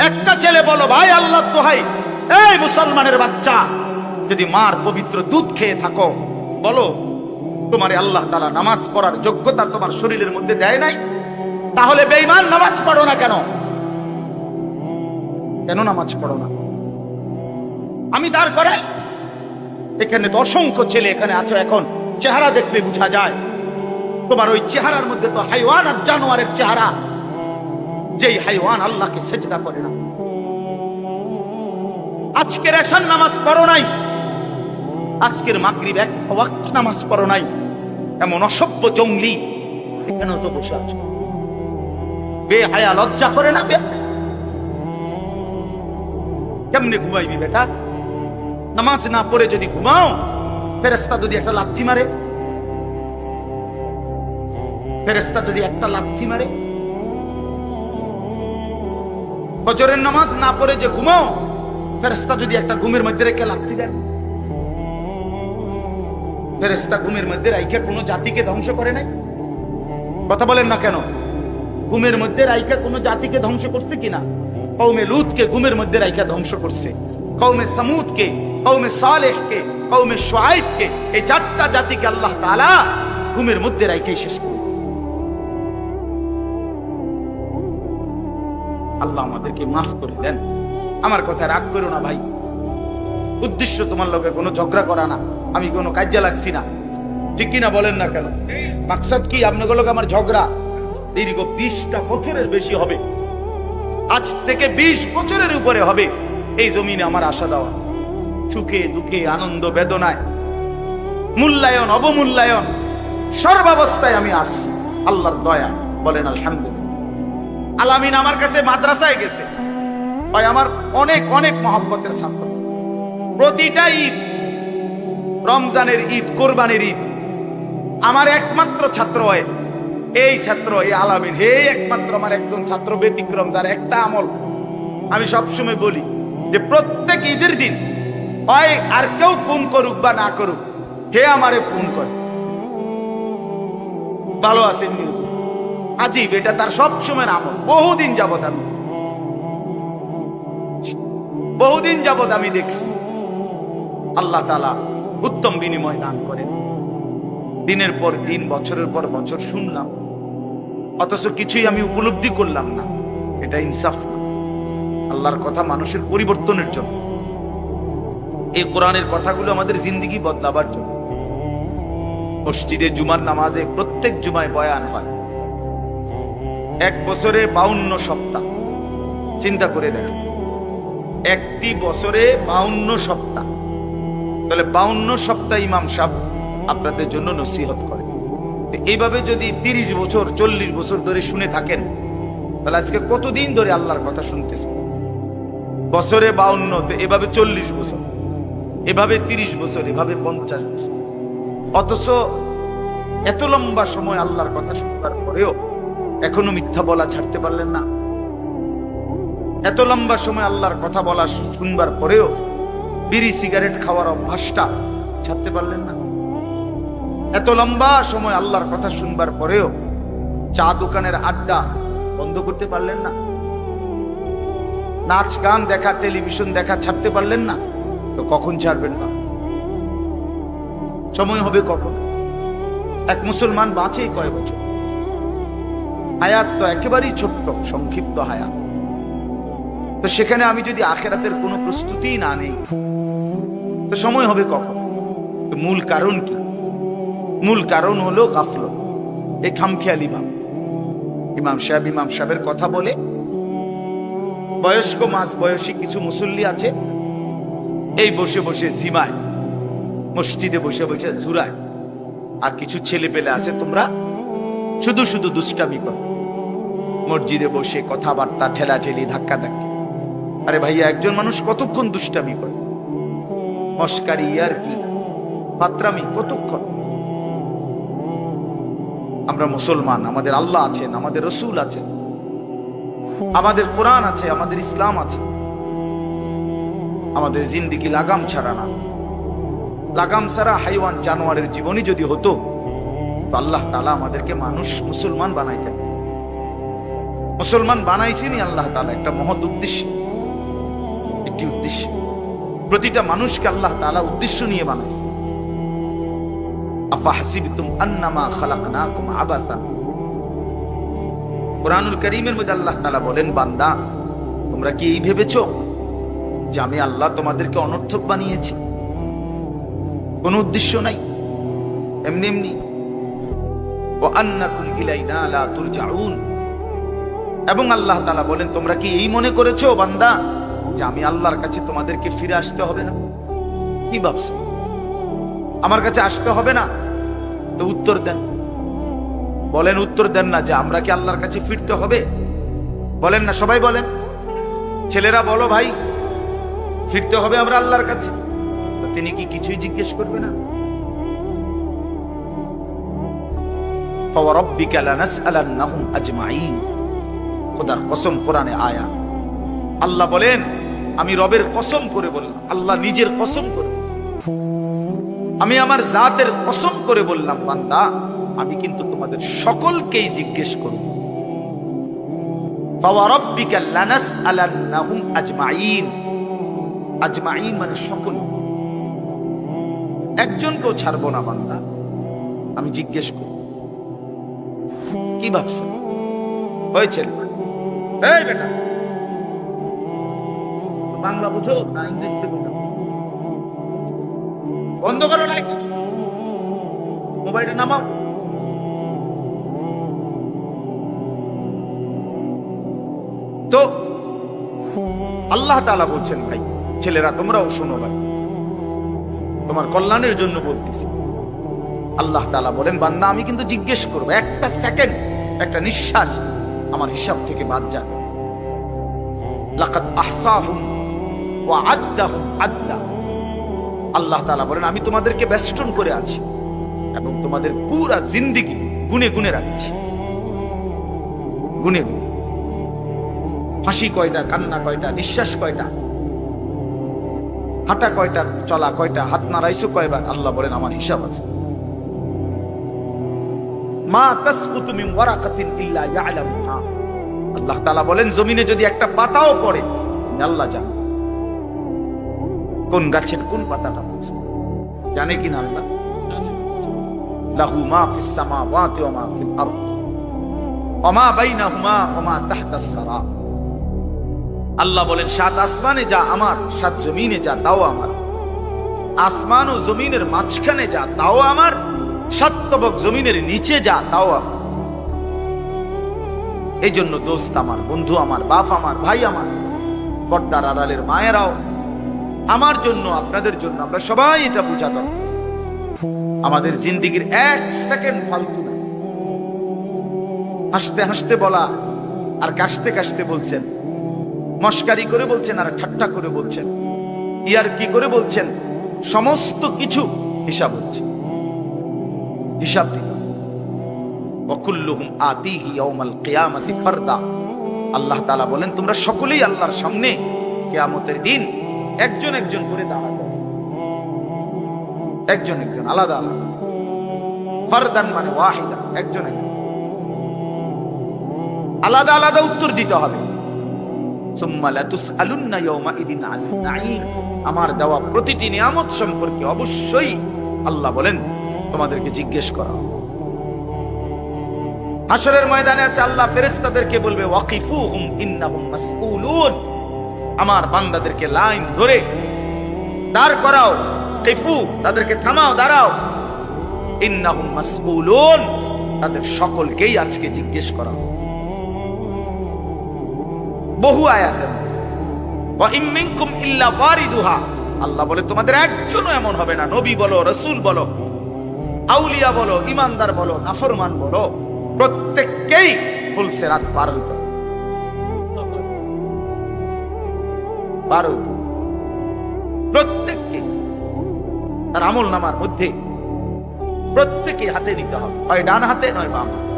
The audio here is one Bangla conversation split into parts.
একটা ছেলে বলো, ভাই আল্লাহ দোহাই, এই মুসলমানের বাচ্চা, যদি মার পবিত্র দুধ খেয়ে থাকো, বলো তোমার আল্লাহ তাআলা নামাজ পড়ার যোগ্যতা তোমার শরীরের মধ্যে দেয় নাই? তাহলে বেঈমান নামাজ পড়ো না কেন? কেন নামাজ পড়ো না? আমি দাঁড় করে এখানে তো অসংখ্য ছেলে এখানে আছো, এখন চেহারা দেখলে বোঝা যায় তোমার ওই চেহারার মধ্যে তো হাইওয়ান আর জানোয়ারের চেহারা। যেই হাইওয়ান আল্লাহকে সেজদা করে না। আজকের এশার নামাজ পড়ো নাই, আজকের মাগরিব এক ওয়াক্ত নামাজ পড়ো নাই, এমন অসভ্য জঙ্গলি এখানেও তো বসে আছো। বেহায়া, লজ্জা করে না? কেমনে ঘুমাইবি বেটা? নামাজ না পড়ে যদি ঘুমাও, ফেরেশতা যদি একটা লাথি মারে, ফেরেশতা যদি একটা লাথি মারে, ফজরের নামাজ না পড়ে যে ঘুমাও, ফেরেশতা যদি একটা ঘুমের মধ্যে রেখে লাথি দেন। ফেরেশতা ঘুমের মধ্যে রাইখা কোনো জাতিকে ধ্বংস করে নাই? কথা বলেন না কেন? ঘুমের মধ্যে রাইখা কোনো জাতিকে ধ্বংস করছে কিনা? কওমে লূতকে ঘুমের মধ্যে রাইখা ধ্বংস করছে, কওমে সামুদকে, কওমে সালেহকে, কওমে শুআইবকে, এই চারটা জাতিকে আল্লাহ তাআলা ঘুমের মধ্যে রাইখাই শেষ করেছে। আল্লাহ আমাদেরকে মাফ করে দেন। আমার কথা রাগ করো না ভাই, উদ্দেশ্য তোমার লগে কোনো ঝগড়া করা না, আমি কোনো কাজে লাগছি না, ঠিক কিনা বলেন না কেন? মাকসাদ কি আপনাদের লগে আমার ঝগড়া? দীর্ঘ 20টা বছরের বেশি হবে, আজ থেকে 20 বছরের উপরে হবে এই জমিনে আমার আশা দেওয়া। সুখে দুঃখে, আনন্দ বেদনায়, মূল্যায়ন অবমূল্যায়ন, সর্বাবস্থায় আমি আসছি আল্লাহর দয়া। বলেন আলহামদুলিল্লাহ। আলামিন আমার কাছে মাদ্রাসায় গেছে, ভাই আমার অনেক অনেক মহব্বতের ছাত্র। প্রতিটা ঈদ, রমজানের ঈদ, কোরবানির ঈদ, আমার একমাত্র ছাত্র হয় এই ছাত্র, এই আলামিন। হে একমাত্র আমার একজন ছাত্র ব্যতিক্রম, যার একটা আমল আমি সবসময় বলি যে প্রত্যেক ঈদের দিন হয় আর কেউ ফোন করুক বা না করুক, হে আমারে ফোন করে, ভালো আছেন নিউজ, আজিব, এটা তার সবসময় আমল। বহুদিন যাবত আমি দেখছি। আল্লাহ তাআলা উত্তম বিনিময় দান করেন। দিনের পর দিন, বছরের পর বছর শুনলাম, অথচ কিছুই আমি উপলব্ধি করলাম না। এটা ইনসাফ না। আল্লাহর কথা মানুষের পরিবর্তনের জন্য, এই কোরআনের কথাগুলো আমাদের জিন্দেগি বদলাবার জন্য। মসজিদে জুমার নামাজে প্রত্যেক জুমায় বয়ান হয়, এক বছরে 52 সপ্তাহ। চিন্তা করে দেখেন, একটি বছরে 52 সপ্তাহ, তাহলে 52 সপ্তাহ ইমাম সাহেব আপনাদের জন্য নসিহত করে। এইভাবে যদি 30 বছর 40 বছর ধরে শুনে থাকেন, তাহলে আজকে কতদিন ধরে আল্লাহর কথা শুনতেছেন? বছরে 52, তো এভাবে 40 বছর, এভাবে 30 বছর, এভাবে 50 বছর। অথচ এত লম্বা সময় আল্লাহর কথা শুনবার পরেও এখনো মিথ্যা বলা ছাড়তে পারলেন না। এত লম্বা সময় আল্লাহর কথা বলা শুনবার পরেও বিড়ি সিগারেট খাওয়ার অভ্যাসটা ছাড়তে পারলেন না। এত লম্বা সময় আল্লাহর কথা শুনবার পরেও চা দোকানের আড্ডা বন্ধ করতে পারলেন না। নাচ গান দেখা, টেলিভিশন দেখা ছাড়তে পারলেন না। তো কখন ছাড়বেন না? সময় হবে কখন? এক মুসলমান বাঁচে কয় বছর? হায়াত তো একেবারেই ছোট্ট, সংক্ষিপ্ত হায়াত। তো সেখানে আমি যদি আখিরাতের কোনো প্রস্তুতি না নেই, তো সময় হবে কখন? তো মূল কারণ কি? মূল কারণ হলো গাফলত, এই খামখেয়ালি ভাব। ইমাম সাহেবের কথা বলে, বয়স্ক মাঝ বয়সী কিছু মুসল্লি আছে, এই বসে বসে জিমায়, মসজিদে বসে বসে জুরায়। আর কিছু ছেলে পেলে আছে, তোমরা শুধু শুধু দুষ্টামি করো, মসজিদে বসে কথাবার্তা, ঠেলাঠেলি, ধাক্কা ধাক্কি। আরে ভাইয়া, একজন মানুষ কতক্ষণ দুষ্টামি করে? মস্কারি, ইয়ারকি, পাত্রামি কতক্ষণ? আমরা মুসলমান, আমাদের আল্লাহ আছেন, আমাদের রসুল আছেন, আমাদের কোরআন আছে, আমাদের ইসলাম আছে। আমাদের জিন্দেগি লাগাম ছাড়া না। লাগাম ছাড়া হাইওয়ান জানোয়ারের জীবনই যদি হতো, তো আল্লাহ তাআলা আমাদেরকে মানুষ মুসলমান বানাইতেন। মুসলমান বানাইছেনই আল্লাহ তাআলা একটা মহৎ উদ্দেশ্যে। একটি উদ্দেশ্য। প্রতিটা মানুষকে আল্লাহ তাআলা উদ্দেশ্য নিয়ে বানাইছে। আফাহাসিবতুম আন্নামা খালাকনাকুম আবাসান। কুরআনুল কারীমের মধ্যে আল্লাহ তাআলা বলেন, বান্দা তোমরা কি এই ভেবেছো যে আমি আল্লাহ তোমাদেরকে অনর্থক বানিয়েছি? কোনো উদ্দেশ্য নাই, এমনি এমনি। ওয়া আন্নাকুম ইলাইনা লা তুরজাউন। এবং আল্লাহ তাআলা বলেন, তোমরা কি এই মনে করেছো বান্দা যে আমি আল্লাহর কাছে তোমাদেরকে ফিরে আসতে হবে না? কি ভাবছো আমার কাছে আসতে হবে না? তো উত্তর দেন, বলেন, উত্তর দেন না যে আমরা কি আল্লাহর কাছে ফিরতে হবে? বলেন না, সবাই বলেন, ছেলেরা বলো ভাই, ফিরতে হবে আমরা আল্লাহর কাছে। তো তিনি কি কিছুই জিজ্ঞেস করবে না? ফাওয়ারাব্বিকা লানাসআলান্নাহুম আজমাইন। খোদার কসম, কোরআনে আয়াত। আল্লাহ বলেন, আমি রবের কসম করে বললাম, আল্লাহ নিজের কসম করে, আমি আমার জাতের কসম করে বললাম, বান্দা আমি কিন্তু তোমাদের সকলকেই জিজ্ঞেস করব। ফাওয়ারাব্বিকা লানাসআলান্নাহুম আজমাইন। আজমাইন মানে সকল, একজনকেও ছাড়বো না বান্দা, আমি জিজ্ঞেস করব। কি ভাবছ? হয়েছে এই বেটা, বাংলা বুঝো না ইংরেজিতে বুঝো? বন্ধ করো লাইট, মোবাইলটা নামাও। তো আল্লাহ তাআলা বলছেন, ভাই ছেলেরা তোমরাও শোনো, ভাই তোমার কল্যাণের জন্য বলতেছি। আল্লাহ তাআলা বলেন, বান্দা আমি কিন্তু জিজ্ঞেস করবো, একটা সেকেন্ড, একটা নিঃশ্বাস আমার হিসাব থেকে বাদ যাবে। লাকাদ আহসাহুম ওয়া আদ্দাহুম আদ্দা। আল্লাহ তাআলা বলেন, আমি তোমাদেরকে বেষ্টন করে আছি এবং তোমাদের পুরা জিন্দেগি গুনে গুনে রাখছি, গুনে গুনে। হাসি কয়টা, কান্না কয়টা, নিঃশ্বাস কয়টা, হাঁটা কয়টা, চলা কয়টা, হাত নাড়াইছো কয়বার, আল্লাহ বলেন আমার হিসাব আছে। মা তাসকুতু মিন ওয়ারাকাতিন ইল্লা ইয়ালামুহা। আল্লাহ তাআলা বলেন, জমিনে যদি একটা পাতাও পড়ে আল্লাহ জানে, কোন গাছের কোন পাতাটা পড়ছে, জানে কিনা আল্লাহ? লাহু মা ফিস সামাওয়াতি ওয়া মা ফিল আরদ ওয়া মা বাইনাহুমা ওয়া মা তাহতাস সারা। আল্লাহ বলেন, সাত আসমানে যা আমার, সাত জমিনে যা তাও আমার, আসমান ও জমিনের মাঝখানে যা তাও আমার, সাত তবক জমিনের নিচে যা তাও আমার। এই জন্য দোস্ত আমার, বন্ধু আমার, বাপ আমার, ভাই আমার, পর্দার আড়ালের মায়েরাও, আমার জন্য, আপনাদের জন্য, আমরা সবাই এটা বোঝা দরকার। আমাদের জিন্দেগির এক সেকেন্ড ফালতু না। হাসতে হাসতে বলা আর কাশতে কাশতে বলছেন, মস্কারি করে বলছেন আর ঠাট্টা করে বলছেন, ইয়ার কি করে বলছেন, সমস্ত কিছু হিসাব হচ্ছে, হিসাব দিতে। ওয়াকুল্লুহুম আতিহি ইয়াউমাল কিয়ামাতি ফারদা। আল্লাহ তাআলা বলেন, তোমরা সকলেই আল্লাহর সামনে কিয়ামতের দিন একজন একজন করে দাঁড়াবে, একজন একজন, আলাদা আলাদা। ফারদান মানে ওয়াহিদা, একজন একজন, আলাদা আলাদা উত্তর দিতে হবে। সুম্মা লাতুসআলুন্না ইয়াউমাইদিন আনিন নাঈম। আমার দেওয়া প্রতিটি নিয়ামত সম্পর্কে অবশ্যই আল্লাহ বলেন তোমাদেরকে জিজ্ঞেস করা হবে। হাশরের ময়দানে আছে, আল্লাহ ফেরেশতাদেরকে বলবে, ওয়াকিফুহুম ইন্নাহুম মাসউলুন। আমার বান্দাদেরকে লাইন ধরে দাঁড় করাও, কিফু, তাদেরকে থামাও, দাঁড়াও। ইন্নাহুম মাসউলুন, তাদের সকলকেই আজকে জিজ্ঞেস করা হবে। বহু আয়াতে ওয়া ইম মিনকুম ইল্লা ওয়ারিদুহা। আল্লাহ বলে, তোমাদের একজনও এমন হবে না, নবী বলো, রাসূল বলো, আউলিয়া বলো, ইমানদার বলো, নাফরমান বলো, প্রত্যেককেই ফুল সিরাত পার হইতে হবে, পার হইতে হবে। প্রত্যেককে তার আমল নামার মধ্যে প্রত্যেকে হাতে নিতে হবে, হয় ডান হাতে নয় বাম হাতে।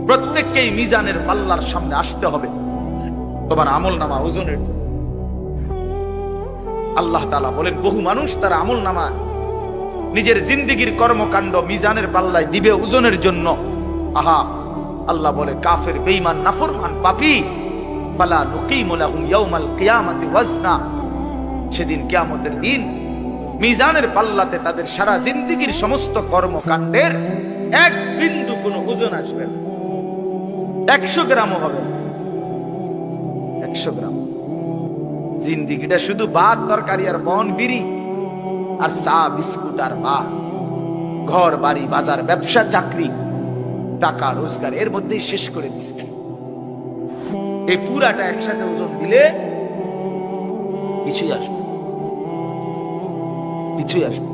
প্রত্যেককেই মিজানের পাল্লার সামনে আসতে হবে তোমার আমল নামা ওজনের। আল্লাহ তাআলা বলেন, বহু মানুষ তার আমল নামা নিজের জিন্দেগির কর্মকাণ্ড মিজানের পাল্লায় দিবে ওজনের জন্য। আহা, আল্লাহ বলে, কাফের, বেঈমান, নাফরমান, পাপী, ফালা নুকিমু লাহুম ইয়াউমাল কিয়ামাতি ওয়াজনা। সেদিন কিয়ামতের দিন মিজানের পাল্লাতে তাদের সারা জিন্দেগীর সমস্ত কর্মকাণ্ডের এক বিন্দু কোনো ওজন আসবে না, 100 গ্রামও হবে না, 100 গ্রাম। জিন্দেগিটা শুধু ভাত তরকারি আর বন বিড়ি আর চা বিস্কুট আর ভাত, ঘর বাড়ি বাজার ব্যবসা চাকরি টাকা রোজগার এর মধ্যেই শেষ করে দিচ্ছে। এই পুরাটা একসাথে ওজন দিলে কিছুই আসবে, কিছুই আসবে।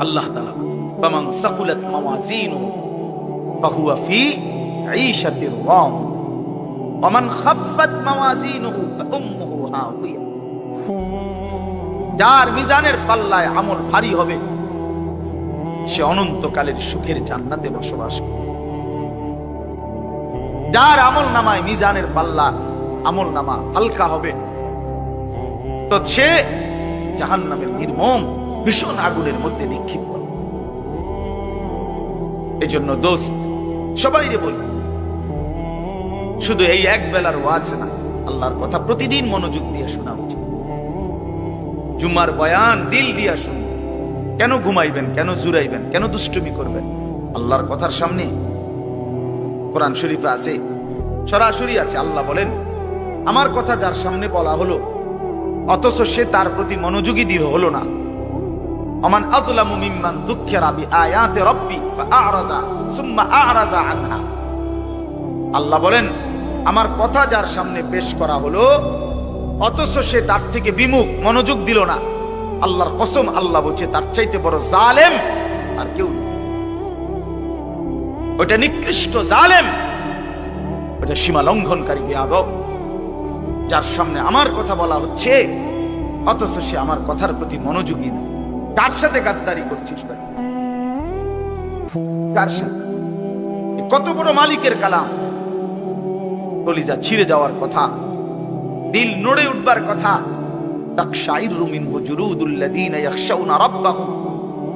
আল্লাহ তাআলা ফামান সাকুলাত মাওয়াজিনুহু ফাহুয়া ফি ঈশাতির রাদিয়া ওয়া মান খাফফাত মাওয়াজিনুহু ফাউম্মুহু হাওিয়া। যার মিজানের পাল্লায় আমল ভারী হবে সে অনন্তকালের সুখের জান্নাতে বসবাস করবে। যার আমল নামায় মিজানের পাল্লা আমল নামা হালকা হবে তো সে জাহান্নামের নির্মম ভীষণ আগুনের মধ্যে নিক্ষিপ্ত। এজন্য দোস্ত সবাইরে বলি, শুধু এই এক বেলার ওয়াজ না, আল্লাহর কথা প্রতিদিন মনোযোগ দিয়ে শোনা উচিত। জুমার বয়ান দিল দিয়া শুনুন। কেন ঘুমাইবেন, কেন জুরাইবেন, কেন দুষ্টুমি করবেন? আল্লাহর কথার সামনে কোরআন শরীফে আছে, সরাসরি আছে। আল্লাহ বলেন, আমার কথা যার সামনে বলা হলো অথচ সে তার প্রতি মনোযোগী দিয়ে হলো না, আমান আযলামু মিম্মান যুক্কিরা বিআয়াতি রাব্বি ফাআরাযা সুম্মা আ'রাযা আনহা। আল্লাহ বলেন, আমার কথা যার সামনে পেশ করা হলো অথচ সে তার থেকে বিমুখ, মনোযোগ দিল না, আল্লাহর কসম, আল্লাহ বলছে তার চাইতে বড় জালেম আর কেউ নেই। ওটা নিকৃষ্ট জালেম, ওটা সীমা লঙ্ঘনকারী বেয়াদব, যার সামনে আমার কথা বলা হচ্ছে অথচ সে আমার কথার প্রতি মনোযোগী না। কার সাথে গাদ্দারি করছিস ভাই? কার সাথে? কত বড় মালিকের কালাম, কলিজা ছিঁড়ে যাওয়ার কথা, দিল নড়ে উঠবার কথা। তাকশাইরু মিনহু জুলুদুল্লাযীনা ইয়াখশাউনা রাব্বাহুম।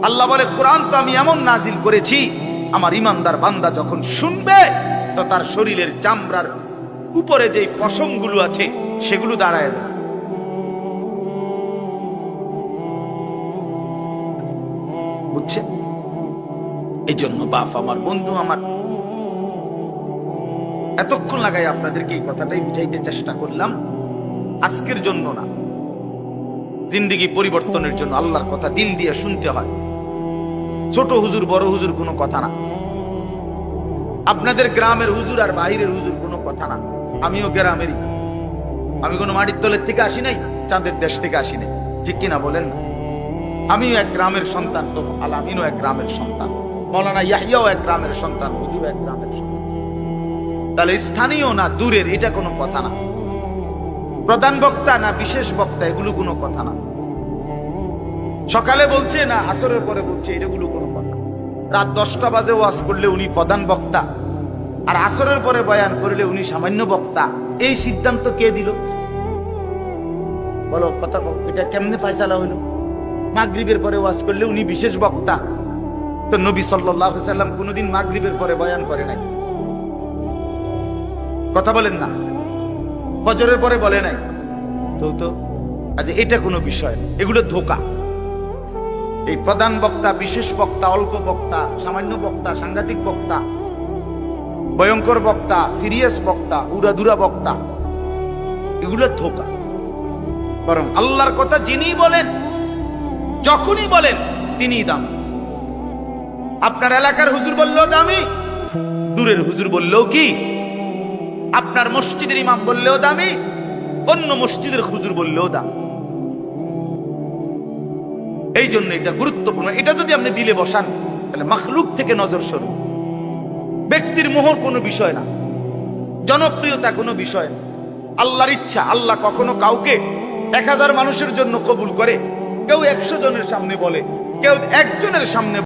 আল্লাহ বলে, কোরআন তো আমি এমন নাজিল করেছি, আমার ইমানদার বান্দা যখন শুনবে তো তার শরীরের চামড়ার উপরে যে পশমগুলো আছে সেগুলো দাঁড়ায় যাবে। বুঝছেন? এই জন্য বাপ আমার, বন্ধু আমার, এতক্ষণ লাগাই আপনাদেরকে এই কথাটাই বুঝাইতে চেষ্টা করলাম। আজকের জন্য না, জিন্দেগি পরিবর্তনের জন্য আল্লাহর কথা দিল দিয়ে শুনতে হয়। ছোট হুজুর বড় হুজুর কোনো কথা না, আপনাদের গ্রামের হুজুর আর বাইরের হুজুর কোনো কথা না। আমিও গ্রামেরই, আমি কোনো মাটির তলের থেকে আসি নাই, চাঁদের দেশ থেকে আসি নাই, ঠিক কিনা বলেন না? আমিও এক গ্রামের সন্তান, তো আলামিনও এক গ্রামের সন্তান, মৌলানা ইয়াহিয়াও এক গ্রামের সন্তান, হুজুর এক গ্রামের সন্তান। তাহলে স্থানীয় না দূরের এটা কোনো কথা না, প্রধান বক্তা না বিশেষ বক্তা এগুলো কোনো কথা না, সকালে বলছে না আসরের পরে বলছে এগুলো কোনো কথা। রাত 10টা বাজে ওয়াজ করলে উনি প্রধান বক্তা, আর আসরের পরে বয়ান করলে উনি সামান্য বক্তা। এই সিদ্ধান্ত কে দিল বলো? কথা এটা কেমনে ফয়সালা হইল? মাগরিবের পরে ওয়াজ করলে উনি বিশেষ বক্তা, তো নবী সাল্লাল্লাহু আলাইহি সাল্লাম কোনোদিন মাগরিবের পরে বয়ান করে নাই, কথা বলেন না? ফজরের পরে বলে নাই তো আচ্ছা, এটা কোনো বিষয় না, এগুলো ধোঁকা। এই প্রধান বক্তা, বিশেষ বক্তা, অল্প বক্তা, সামান্য বক্তা, সাংঘাতিক বক্তা, ভয়ঙ্কর বক্তা, সিরিয়াস বক্তা, উড়াধুরা বক্তা, এগুলো ধোঁকা। বরং আল্লাহর কথা যিনি বলেন, যখনই বলেন তিনিই দামি। আপনার এলাকার হুজুর বললেও দামি, দূরের হুজুর বললেও কি, আপনার মসজিদের ইমাম বললেও দামি, অন্য মসজিদের হুজুর বললেও দামি। এই জন্য এটা গুরুত্বপূর্ণ। এটা যদি আপনি দিলে বসান তাহলে মাখলুক থেকে নজর সরু। ব্যক্তির মোহর কোনো বিষয় না, জনপ্রিয়তা কোনো বিষয় না, আল্লাহর ইচ্ছা। আল্লাহ কখনো কাউকে 1000 মানুষের জন্য কবুল করে, কেউ 100 জনের সামনে বলে, কেউ 1 জনের সামনে